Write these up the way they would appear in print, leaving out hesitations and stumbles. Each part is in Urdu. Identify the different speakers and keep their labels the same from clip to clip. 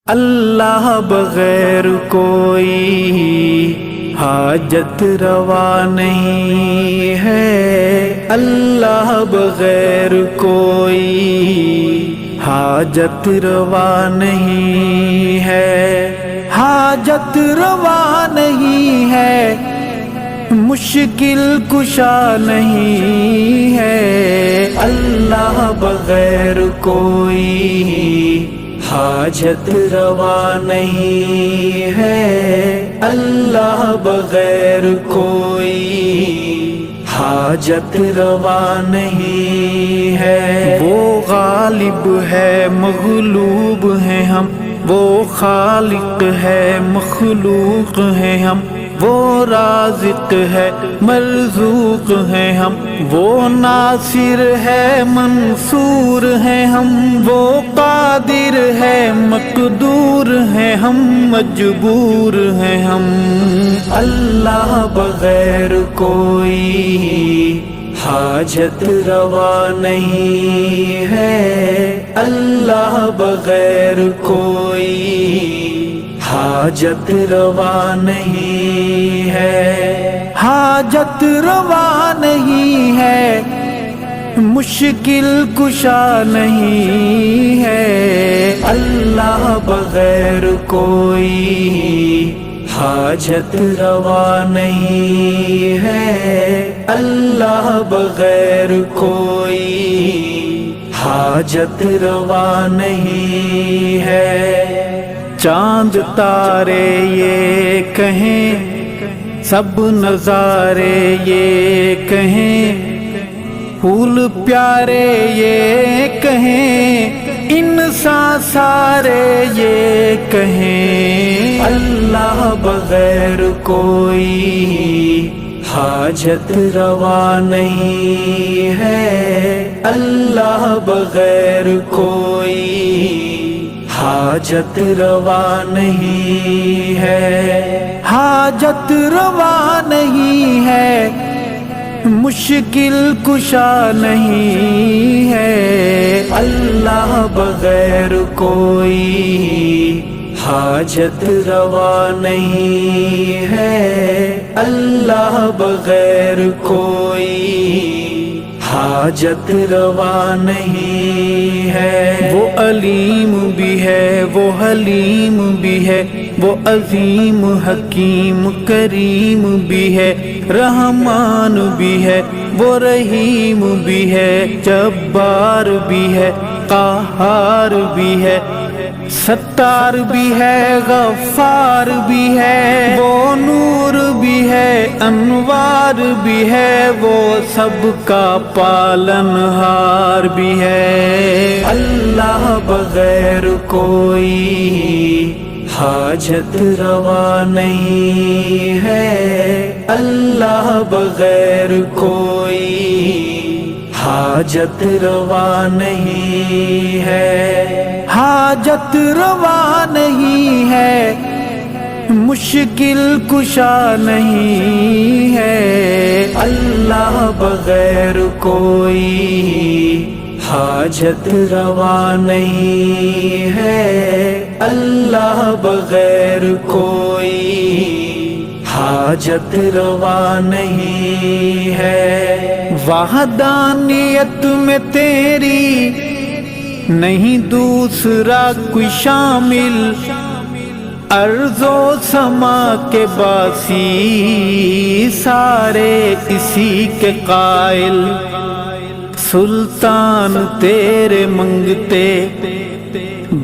Speaker 1: اللہ بغیر کوئی حاجت روا نہیں ہے، اللہ بغیر کوئی حاجت روا نہیں ہے، حاجت روا نہیں ہے، مشکل کشا نہیں ہے، اللہ بغیر کوئی حاجت روا نہیں ہے، اللہ بغیر کوئی حاجت روا نہیں ہے۔ وہ غالب ہے مغلوب ہیں ہم، وہ خالق ہے مخلوق ہیں ہم، وہ رازق ہے مرزوق ہیں ہم، وہ ناصر ہے منصور ہیں ہم، وہ قادر ہے مقدور ہیں ہم، مجبور ہیں ہم۔ اللہ بغیر کوئی حاجت روا نہیں ہے، اللہ بغیر کوئی حاجت روا نہیں ہے، حاجت روا نہیں ہے، مشکل کشا نہیں ہے، اللہ بغیر کوئی حاجت روا نہیں ہے، اللہ بغیر کوئی حاجت روا نہیں ہے۔ چاند تارے یہ کہیں، سب نظارے یہ کہیں، پھول پیارے یہ کہیں، انسان سارے یہ کہیں، اللہ بغیر کوئی حاجت روا نہیں ہے، اللہ بغیر کوئی حاجت روا نہیں ہے، حاجت روا نہیں ہے، مشکل کشا نہیں ہے، اللہ بغیر کوئی حاجت روا نہیں ہے، اللہ بغیر کوئی حاجت روا نہیں ہے۔ وہ علیم بھی ہے، وہ حلیم بھی ہے، وہ عظیم حکیم کریم بھی ہے، رحمان بھی ہے، وہ رحیم بھی ہے، جبار بھی ہے، قہار بھی ہے، ستار بھی ہے، غفار بھی ہے، وہ نور بھی ہے، انوار بھی ہے، وہ سب کا پالنہار بھی ہے۔ اللہ بغیر کوئی حاجت روا نہیں ہے، اللہ بغیر کوئی حاجت روا نہیں ہے، حاجت روا نہیں ہے، مشکل کشا نہیں ہے، اللہ بغیر کوئی حاجت روا نہیں ہے، اللہ بغیر کوئی حاجت روا نہیں ہے۔ وحدانیت میں تیری نہیں دوسرا کوئی شامل، ارض و سما کے باسی سارے اسی کے قائل، سلطان تیرے منگتے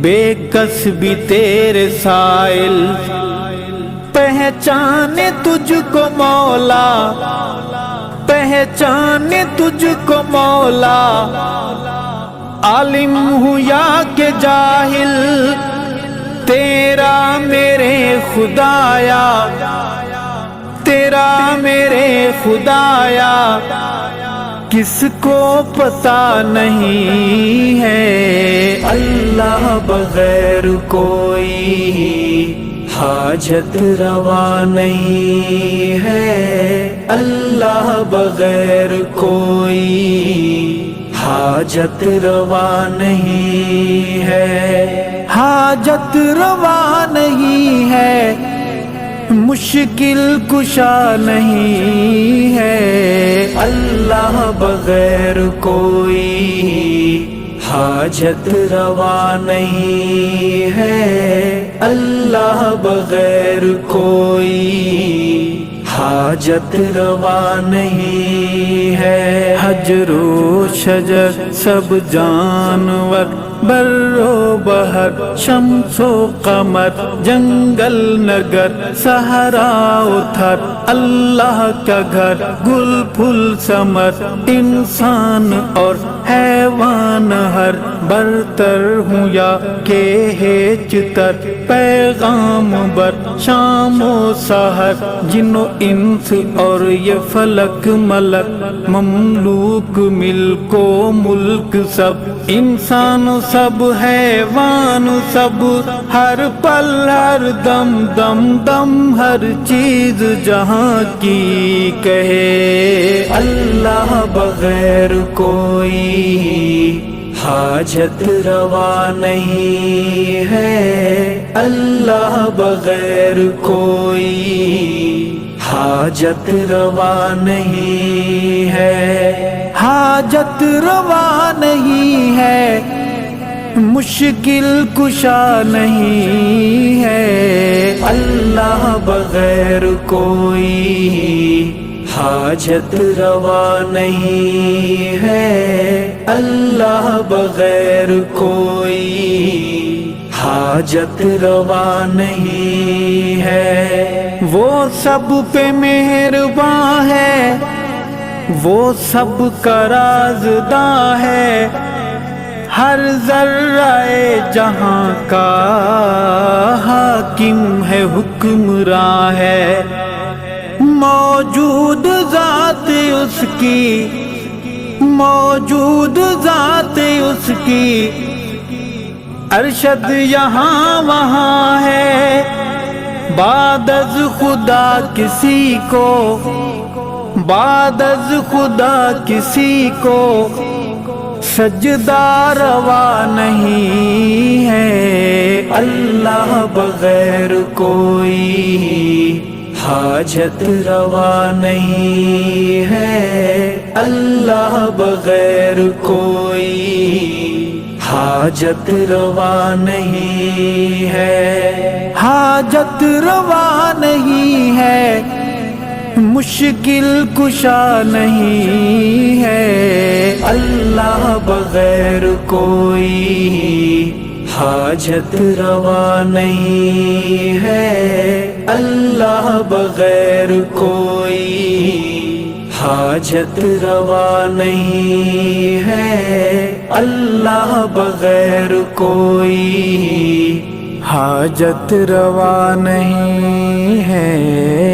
Speaker 1: بے کس بھی تیرے سائل، پہچانے تجھ کو مولا، پہچانے تجھ کو مولا، عالم ہوں یا کہ جاہل، تیرا میرے خدایا، تیرا میرے خدایا، کس کو پتہ نہیں ہے، اللہ بغیر کوئی حاجت روا نہیں ہے، اللہ بغیر کوئی حاجت روا نہیں ہے۔ حاجت روا نہیں ہے، مشکل کشا نہیں ہے، اللہ بغیر کوئی حاجت روا نہیں ہے، اللہ بغیر کوئی حاجت روا نہیں ہے۔ حجر و شجر سب جانور، بر و بحر، شمس و قمر، جنگل نگر، صحرا و تھر، اللہ کا گھر، گل پھل ثمر، انسان اور حیوان ہر، برتر ہوں یا کہ ہیچتر، پیغام بر شام و سحر، جن و انس اور یہ فلک ملک، مملوک ملک و ملک سب، انسان سب حیوان سب، ہر پل ہر دم دم دم، ہر چیز جہاں کی کہے اللہ بغیر کوئی حاجت روا نہیں ہے، اللہ بغیر کوئی حاجت روا نہیں ہے، حاجت روا نہیں ہے، مشکل کشا نہیں ہے، اللہ بغیر کوئی حاجت روا نہیں ہے، اللہ بغیر کوئی حاجت روا نہیں ہے۔ وہ سب پہ مہرباں ہے، وہ سب کا رازداں ہے، ہر ذرہ جہاں کا حاکم ہے، حکمراں ہے، موجود ذات اس کی، موجود ذات اس کی، ارشد یہاں وہاں ہے، بعد از خدا کسی کو، بعد از خدا کسی کو سجدہ روا نہیں ہے، اللہ بغیر کوئی حاجت روا نہیں ہے، اللہ بغیر کوئی حاجت روا نہیں ہے، حاجت روا نہیں ہے، مشکل کشا نہیں ہے، اللہ بغیر کوئی حاجت روا نہیں ہے، اللہ بغیر کوئی حاجت روا نہیں ہے، اللہ بغیر کوئی حاجت روا نہیں ہے۔